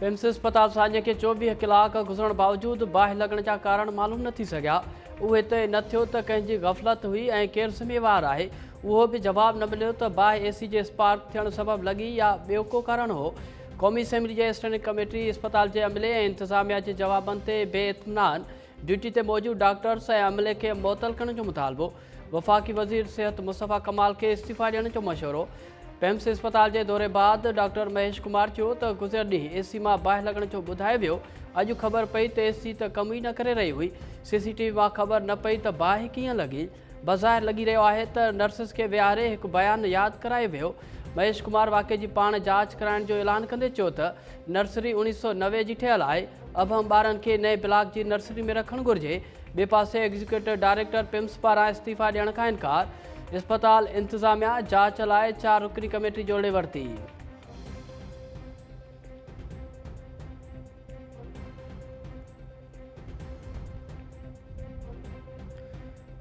PIMS अस्पताल साॼे खे 24 कलाक गुज़रण बावजूद बाहि लॻण जा कारण मालूम न थी सघिया। उहे तइ न थियो त कंहिंजी गफ़लत हुई ऐं केरु ज़िम्मेवारु आहे। उहो बि जवाबु न मिलियो त बाहि एसी जे स्पार्क थियण सबबु लॻी या ॿियो को कारण हो। क़ौमी असेंबली जे स्टैंडिंग कमेटी अस्पताल जे अमले ऐं इंतिज़ामिया जे जवाबनि ते बेइत्मिनान, ड्यूटी ते मौजूदु डॉक्टर्स ऐं अमले खे मुअतल करण जो मुतालबो। वफ़ाक़ी वज़ीर सिहत मुस्तफ़ा कमाल खे इस्तीफ़ा ॾियण जो मशवरो। पिम्स अस्पताल जे दौरे बाद डॉक्टर महेश कुमार चयो त गुज़िरियल ॾींहुं एसी मां बाहि लॻण जो ॿुधायो वियो। अॼु ख़बर पई त एसी त कम ई न करे रही हुई। CCTV मां ख़बर न पई त बाहि कीअं लॻी। बज़ाहिर लॻी रहियो आहे त नर्सिस खे विहारे हिकु बयानु यादि करायो वियो। महेश कुमार वाक़े जी पाण जांच कराइण जो ऐलान कंदे चयो त नर्सरी 1990 जी ठहियलु आहे। अभम ॿारनि खे नए ब्लॉक जी नर्सरी में रखणु घुरिजे। ॿिए पासे एग्जीक्यूटिव डायरेक्टर पिम्स पारां इस्तीफ़ा ॾियण खां इनकार। अस्पताल इंतिज़ामिया जांच लाइ 4 रुकनी कमेटी जोड़े वरिती।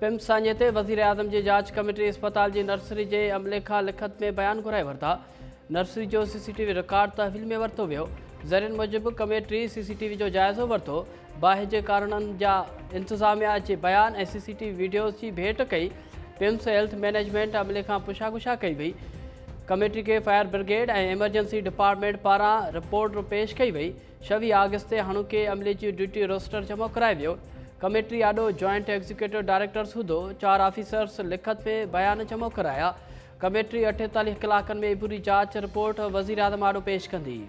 पिम्स साञे ते वज़ीर आज़म जी जांच कमेटी अस्पताल जी नर्सरी जे अमले खां लिखत में बयान घुराए वरिता। नर्सरी जो CCTV रिकॉर्ड तहवील में वरितो वियो। ज़रियनि मूजिबि कमेटी CCTV जो जाइज़ो वरितो। बाहि जे कारणनि जा इंतिज़ामिया जे बयान ऐं CCTV वीडियोज़ जी भेट कई। पिम्स हेल्थ मैनेजमेंट अमले खां पुछागुछा कई वई। कमेटी खे फायर ब्रिगेड ऐं एमरजेंसी डिपार्टमेंट पारां रिपोर्ट पेश कई वई। 26 ऑगस्ट ते हाणोके अमले जी ड्यूटी रोस्टर जमा करायो वियो। कमेटी आॾो जॉइंट एग्जीक्यूटिव डायरेक्टर्स हूंदो। 4 ऑफिसर्स लिखत में बयान जमा कराया। कमेटी 48 कलाकनि में पूरी जांच रिपोर्ट वज़ीर आज़म आॾो पेश कंदी।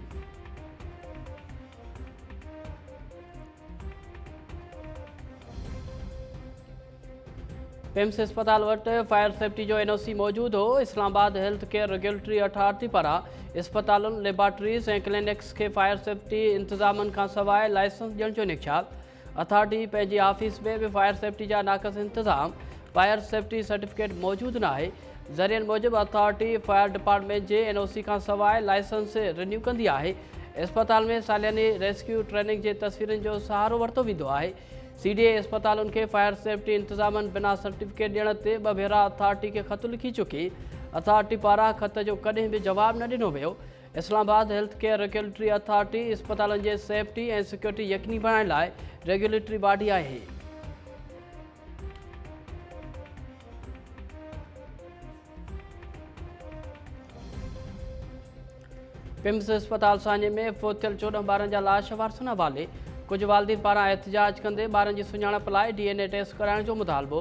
पिम्स अस्पताल वटि फायर सेफ्टी जो NOC मौजूदु हो। Islamabad health care regulatory authority पारां अस्पतालुनि, लेबॉर्ट्रीज़ ऐं क्लिनिक्स खे फायर सेफ्टी इंतज़ामनि खां सवाइ लाइसेंस ॾियण जो निकशाल। अथॉरिटी पंहिंजी ऑफिस में बि फायर सेफ्टी जा नाक़िस इंतज़ाम, फायर सेफ्टी सर्टिफिकेट मौजूदु न आहे। ज़रियनि मूजिबि अथॉरिटी फायर डिपार्टमेंट जे NOC खां सवाइ लाइसेंस रिन्यू कंदी आहे। अस्पताल में सालियानी रेस्क्यू ट्रेनिंग जे तस्वीरुनि जो सहारो वरितो वेंदो आहे। CDA अस्पतालुनि खे फायर सेफ्टी इंतज़ामनि बिना सर्टिफिकेट ॾियण ते 2 भेरा अथॉरिटी खे ख़त लिखी चुकी। अथॉरिटी पारां ख़त जो कॾहिं बि जवाबु न ॾिनो वियो। Islamabad health care regulatory authority अस्पतालनि जे सेफ्टी ऐं सिक्योरिटी यकीनी बणाइण लाइ रेगुलेटरी बॉडी आहे। पिम्स अस्पताल साञे में फोत थियल 14 ॿारनि जा लाश वारसनि हवाले। कुझु वालदीन पारां एहतजाज कंदे ॿारनि जी सुञाणप लाइ DNA टेस्ट कराइण जो मुतालबो।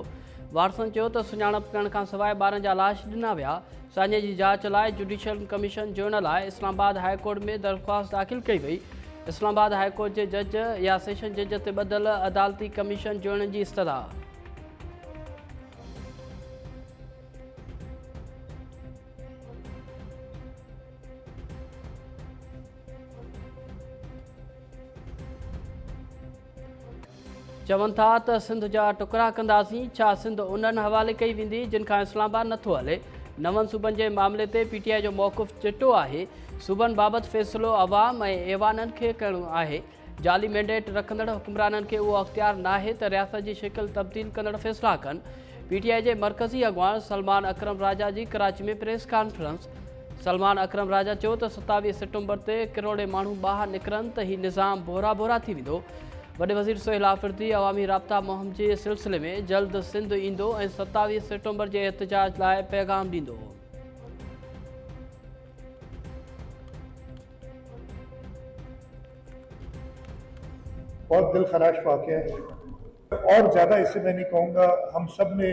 वारसनि चयो त सुञाणप करण खां सवाइ ॿारनि जा लाश ॾिना विया। साञे जी जांच लाइ जुडिशियल कमीशन जोड़ण लाइ इस्लामाबाद हाई कोर्ट में दरख़्वास्त दाख़िल कई वई। इस्लामाबाद हाई कोर्ट जे जज या सेशन जज ते ॿधल अदालती कमीशन जोड़ण जी इस्तदा। चवनि था त सिंध जा टुकड़ा कंदासीं। छा सिंध उन्हनि हवाले कई वेंदी जिन खां इस्लामाबाद नथो हले? 9 सूबनि जे मामले ते PTI जो मौक़िफ़ चिटो आहे। सूबनि बाबति फ़ैसिलो अवाम ऐं ऐवाननि खे करणो आहे। जाली मैंडेट रखंदड़ हुक्मराननि खे उहो अख़्तियार नाहे त रियासत जी शिकिल तब्दील कंदड़ फ़ैसिला कनि। PTI जे मरकज़ी अॻवान सलमान अकरम राजा जी कराची में प्रेस कॉन्फ्रेंस। सलमान अकरम राजा चयो त 27 सितंबर ते किरोड़े माण्हू ॿाहिरि निकिरनि त हीउ निज़ाम बोरा बोरा थी वेंदो। वॾे वज़ीर सोहेल आफरीदी अवामी राब्ता मुहिम जे सिलसिले में जल्द सिंध ईंदो ऐं 27 सितंबर जे एहतजाज लाइ पैगाम ॾींदो। बहुत दिल खराश वाक़या है और ज़्यादा इससे मैं नहीं कहूँगा। हम सब ने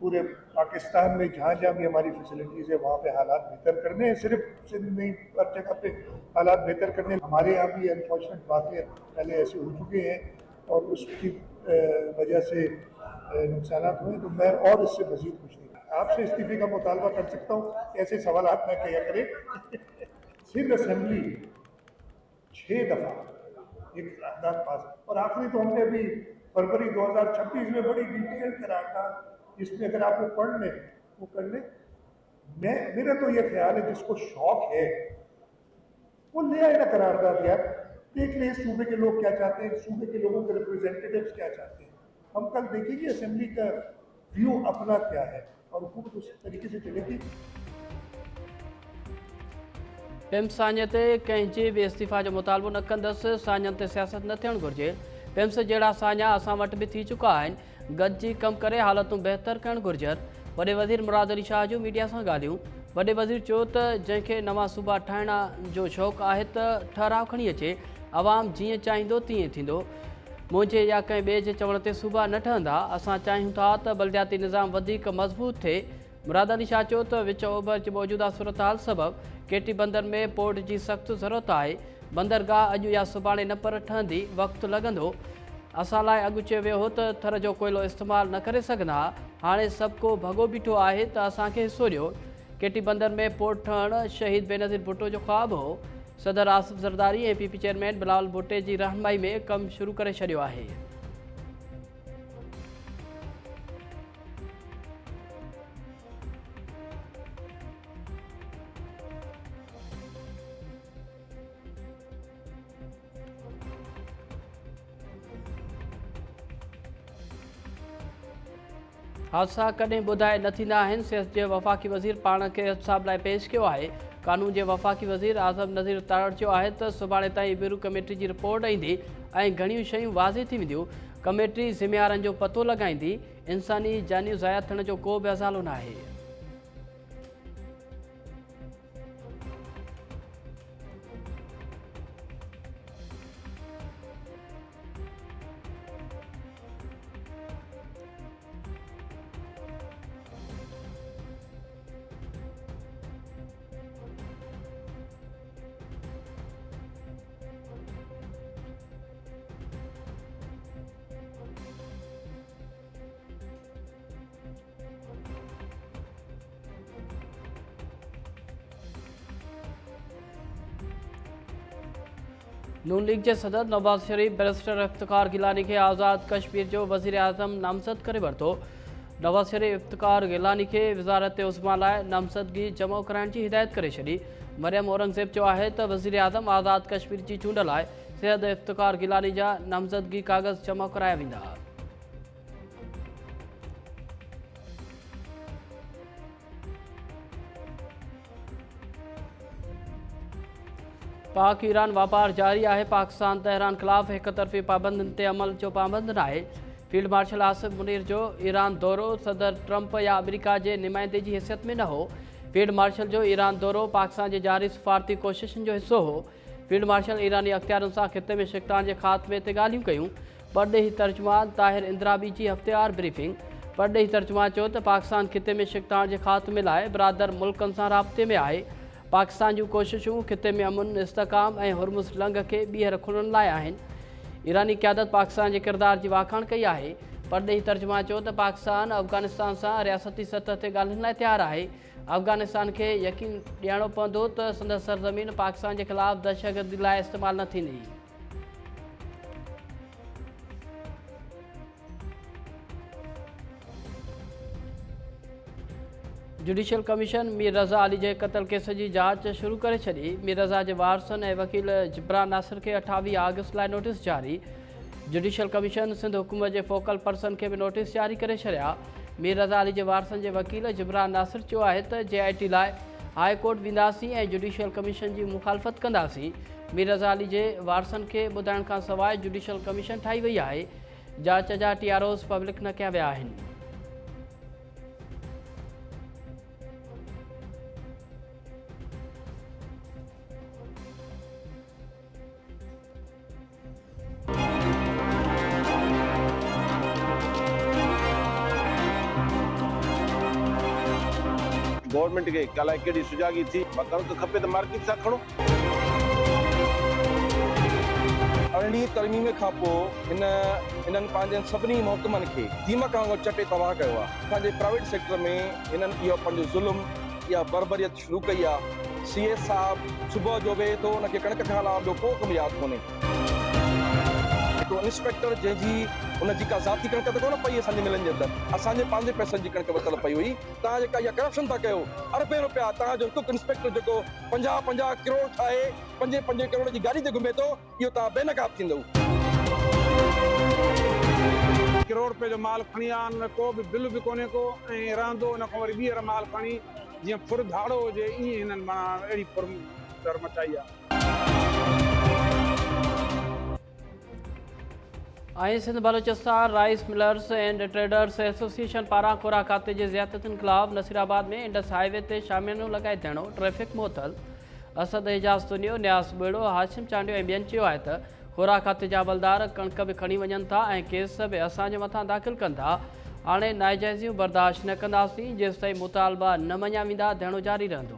पूरे पाकिस्तान में जहाँ जहाँ भी हमारी फैसिलिटीज़ है वहाँ पे हालात बेहतर करने हैं। सिर्फ सिंध नहीं, हर जगह पे हालात बेहतर करने। हमारे यहाँ भी अनफॉर्चुनेट वाक़े पहले ऐसे हो चुके हैं और उसकी वजह से नुकसान हुए। तो मैं और इससे मज़ीद कुछ नहीं, आपसे इस्तीफ़े का मुतालबा कर सकता हूँ। ऐसे सवाल ना किया करें। सिंध असेंबली 6 दफ़ा एक करारदाद पास, और आखिरी तो हमने अभी फरवरी 2026 में बड़ी डिटेल करारदाद, जिसमें अगर आप वो पढ़ लें वो कर लें। मेरा तो ये ख्याल है जिसको शौक है वो ले आए ना करारदाद यार, देख लें सूबे के लोग क्या चाहते हैं, सूबे के लोगों के रिप्रेजेंटेटिव्स क्या चाहते हैं। हम कल देखेंगे असेंबली का व्यू अपना क्या है और हुकूमत उस तरीके से चलेगी। पिम्स साञे ते कंहिंजे बि इस्तीफ़ा जो मुतालबो न कंदसि। साञनि ते सियासत न थियणु घुरिजे। पिम्स जहिड़ा साञा असां वटि बि थी चुका आहिनि। गॾिजी कमु करे हालतूं बहितर करणु घुरिजनि। वॾे वज़ीर मुराद अली शाह जूं मीडिया सां ॻाल्हियूं। वॾे वज़ीर चयो त जंहिंखे नवां सूबा ठाहिण जो शौक़ु आहे त ठहराव खणी अचे। आवाम जीअं चाहींदो तीअं थींदो। मुंहिंजे या कंहिं ॿिए जे चवण ते सूबा न ठहंदा। असां चाहियूं था त बलदियाती निज़ाम वधीक मज़बूत थिए। मुराद अली शाह चयो त विच ओभर जी मौजूदा सूरत हाल सबबि केटी बंदर में पोर्ट जी सख़्तु ज़रूरत आहे। बंदरगाह अॼु या सुभाणे न पर ठहंदी, वक़्तु लॻंदो। असां लाइ अॻु चयो वियो हो त थर जो कोयलो इस्तेमालु न करे सघंदा। हाणे सभु को भॻो बीठो आहे त असांखे हिसो ॾियो। केटी बंदर में पोर्ट ठहणु शहीद बेनज़ीर भुट्टो जो ख्वाबु हो। सदर आसिफ ज़रदारी ऐं पीपी चेयरमैन बिलावल भुट्टे जी रहनुमाई में कमु शुरू करे छॾियो आहे। हादसा कॾहिं ॿुधाए न थींदा आहिनि। सियासत जे वफ़ाक़ी वज़ीर पाण खे हिसाब लाइ पेश कयो आहे। कानून जे वफ़ाक़ी वज़ीर आज़म नज़ीर तारड़ चयो आहे त सुभाणे ताईं ब्यूरो कमेटी जी रिपोर्ट ईंदी ऐं घणियूं शयूं वाज़े थी वेंदियूं। कमेटी ज़िम्मेवारनि जो पतो लॻाईंदी। इंसानी जानियूं ज़ाया थियण जो को बि अज़ालो न आहे। नून लीग के सदर नवाज शरीफ बैरिस्टर इफ्तिकार गिलानी के आज़ाद कश्मीर जो वज़ीर आज़म नामज़द करे वरितो। नवाज शरीफ इफ्तिकार गिलानी के वज़ारत उज़्मा लाइ नामज़दगी जमा कराइण जी हिदायत करे छॾी। मरियम औरंगज़ेब चयो आहे त वज़ीर आज़म आज़ाद कश्मीर जी चूंड लाइ सैयद इफ्तिकार गिलानी जा नामज़दगी कागज़ जमा कराया वेंदा। पाक ईरान वापार जारी है। पाकिस्तान तेहरान खिलाफ़ एक तरफ़ी पाबंदियुनि ते अमल जो पाबंद न आहे। फील्ड मार्शल आसिफ मुनीर जो ईरान दौरो सदर ट्रंप या अमेरिका के नुमाइंदे की हैसियत में न हो। फील्ड मार्शल जो ईरान दौरो पाकिस्तान के जारी सफ़ारती कोशिशुनि जो हिस्सो हो। फील्ड मार्शल ईरानी अख्तियारनि सां ख़िते में शिकतान के ख़ात्मे ते ॻाल्हियूं कयूं। परॾेही तर्जुमान ताहिर इंदिराबी की हफ़्तेवार ब्रीफिंग। परॾेही तर्जुमान चयो त पाकिस्तान ख़िते में शिकतान के ख़ात्मे लाइ बिरादर मुल्कनि सां राब्ते में आहे। पाकिस्तान जूं कोशिशूं ख़िते में अमन इस्तेकाम ऐं हुरमुज़ लंघ के ॿीहर खुलण लाइ आहिनि। ईरानी क़यादत पाकिस्तान जे किरदार जी वाखाण कई आहे। परॾेही तर्जुमान चयो त पाकिस्तान अफ़गानिस्तान सां रियासती सतह ते ॻाल्हियुनि लाइ तयारु आहे। अफ़गानिस्तान खे यकीन ॾियणो पवंदो त संदसि सरज़मीन पाकिस्तान के ख़िलाफ़ दहशतगर्दी लाइ इस्तेमालु न थींदी। जुडिशियल कमीशन मीर रज़ा अली के क़त्ल केस की जांच शुरू करे छॾी। मीर रज़ा के वारसनि ऐं वकील जिब्रान नासिर के 28 अगस्त लाइ नोटिस जारी। जुडिशियल कमीशन सिंध हुकूमत के फोकल पर्सन के भी नोटिस जारी करे छॾिया। मीर रज़ा अली के वारसनि के वकील जिब्रान नासिर चयो आहे त JIT लाइ हाई कोर्ट वेंदासीं ऐं जुडिशियल कमीशन की मुखालफ़त कंदासीं। मीर रज़ा अली के वारसनि के ॿुधाइण खां सवाइ जुडिशियल कमीशन ठाही वई आहे। जांच जा TROs पब्लिक न कया विया आहिनि। गवर्नमेंट के कलाए केड़ी सुजागी थी कणक खपे तो मार्केट सां खणो। अरड़ी तरमीम खां पोइ इन्हनि पंहिंजनि सभिनी महकमनि खे दीमक वांगुरु चटे तबाह कयो आहे। असांजे प्राइवेट सेक्टर में इन्हनि इहो पंहिंजो ज़ुल्म या बर्बरियत शुरू कई आहे। CS साहब सुबुह जो वेहे थो, उनखे कणक खां अलावा ॿियो को कमु यादि कोन्हे। हिकिड़ो इंस्पेक्टर जंहिंजी उनजी का ज़ाती कणक त कोन पई असांजे मिलनि जे अंदरि, असांजे पंहिंजे पैसनि जी कणक वरितल पई हुई। तव्हां जेका इहा करप्शन था कयो, अरबे रुपया तव्हांजो हिकु इंस्पेक्टर जेको 50 करोड़ ठाहे 5 करोड़ जी गाड़ी ते घुमे थो, इहो तव्हां बेनकाब थींदव। करोड़ रुपए जो माल खणी आया, को बि बिल बि कोन्हे को, ऐं रहंदो उन खां वरी ॿीहर माल खणी जीअं फुर धाड़ो हुजे ईअं हिननि माना अहिड़ी फुर दर मचाई आहे। ऐं Sindh Balochistan rice millers and traders association पारां खुराक खाते जे ज़ियादतुनि ख़िलाफ़ नसीराबाद में इंडस हाईवे ते शामियानो लॻाए थियणो, ट्रैफ़िक मुअतल। असद एजाज़ तुनियो, न्यास ॿेड़ो, हाशिम चांडियो ऐं ॿियनि चयो आहे त खुराक खाते जा अमलदार कणिक बि खणी वञनि था ऐं केस बि असांजे मथां दाख़िल कनि था। हाणे नाइजाइज़ियूं बर्दाश्त न कंदासीं, जेसिताईं मुतालबा न मञिया वेंदा धरणो जारी रहंदो।